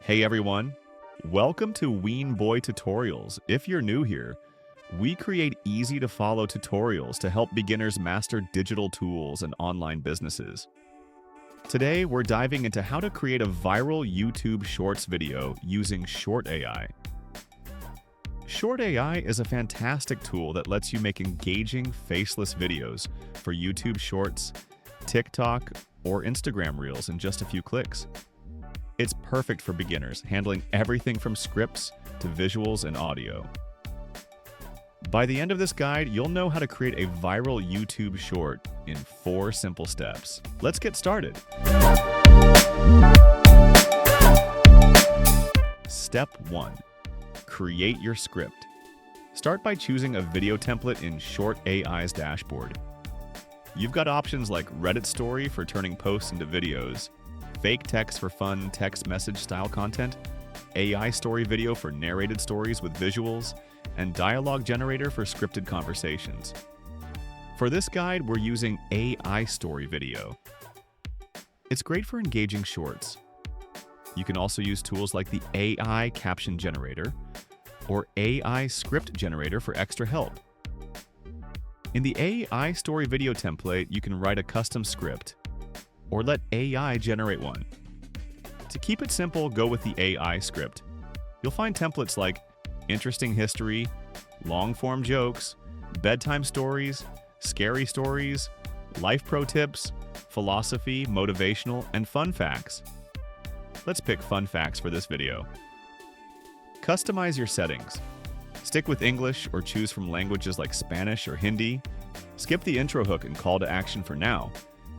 Hey everyone, welcome to Ween Boy Tutorials. If you're new here, we create easy-to-follow tutorials to help beginners master digital tools and online businesses. Today, we're diving into how to create a viral YouTube Shorts video using Short AI. Short AI is a fantastic tool that lets you make engaging, faceless videos for YouTube Shorts, TikTok, or Instagram Reels in just a few clicks. It's perfect for beginners, handling everything from scripts to visuals and audio. By the end of this guide, you'll know how to create a viral YouTube short in 4 simple steps. Let's get started. Step 1. Create your script. Start by choosing a video template in Short AI's dashboard. You've got options like Reddit story for turning posts into videos, fake text for fun text message style content, AI story video for narrated stories with visuals, and dialogue generator for scripted conversations. For this guide, we're using AI story video. It's great for engaging shorts. You can also use tools like the AI caption generator or AI script generator for extra help. In the AI story video template, you can write a custom script or let AI generate one. To keep it simple, go with the AI script. You'll find templates like interesting history, long-form jokes, bedtime stories, scary stories, life pro tips, philosophy, motivational, and fun facts. Let's pick fun facts for this video. Customize your settings. Stick with English or choose from languages like Spanish or Hindi. Skip the intro hook and call to action for now,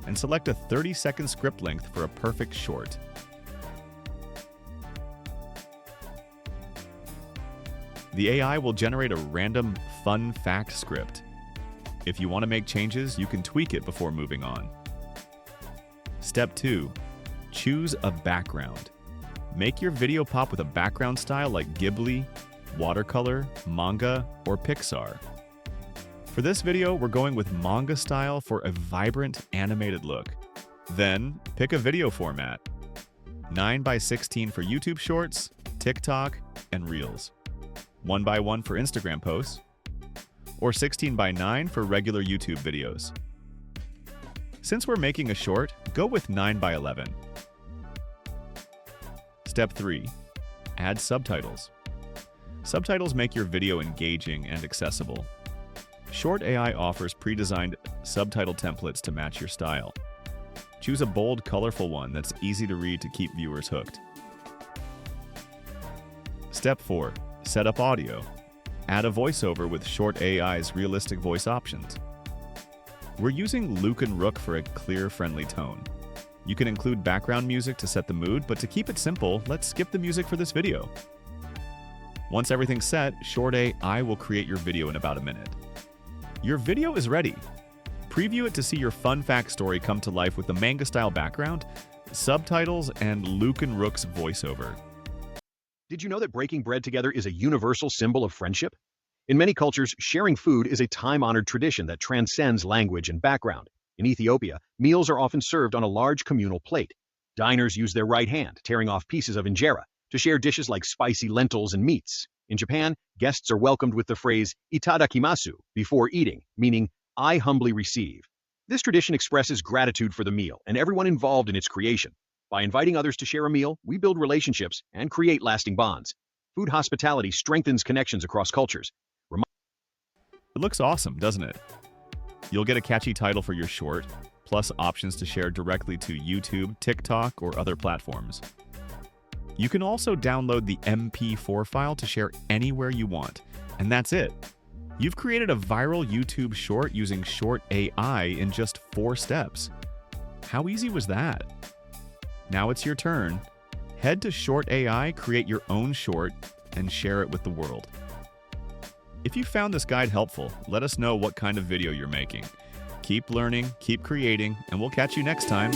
and select a 30-second script length for a perfect short. The AI will generate a random fun fact script. If you want to make changes, you can tweak it before moving on. Step 2. Choose a background. Make your video pop with a background style like Ghibli, watercolor, manga, or Pixar. For this video, we're going with Manga-style for a vibrant animated look. Then, pick a video format. 9:16 for YouTube Shorts, TikTok, and Reels. 1:1 for Instagram posts, or 16:9 for regular YouTube videos. Since we're making a short, go with 9:11. Step 3. Add subtitles. Subtitles make your video engaging and accessible. Short AI offers pre-designed subtitle templates to match your style. Choose a bold, colorful one that's easy to read to keep viewers hooked. Step 4. Set up audio. Add a voiceover with Short AI's realistic voice options. We're using Luke and Rook for a clear, friendly tone. You can include background music to set the mood, but to keep it simple, let's skip the music for this video. Once everything's set, Short AI will create your video in about a minute. Your video is ready. Preview it to see your fun fact story come to life with the manga-style background, subtitles, and Luke and Rook's voiceover. Did you know that breaking bread together is a universal symbol of friendship? In many cultures, sharing food is a time-honored tradition that transcends language and background. In Ethiopia, meals are often served on a large communal plate. Diners use their right hand, tearing off pieces of injera, to share dishes like spicy lentils and meats. In Japan, guests are welcomed with the phrase "itadakimasu" before eating, meaning, "I humbly receive." This tradition expresses gratitude for the meal and everyone involved in its creation. By inviting others to share a meal, we build relationships and create lasting bonds. Food hospitality strengthens connections across cultures. It looks awesome, doesn't it? You'll get a catchy title for your short, plus options to share directly to YouTube, TikTok, or other platforms. You can also download the MP4 file to share anywhere you want, and that's it. You've created a viral YouTube short using Short AI in just 4 steps. How easy was that? Now it's your turn. Head to Short AI, create your own short, and share it with the world. If you found this guide helpful, let us know what kind of video you're making. Keep learning, keep creating, and we'll catch you next time.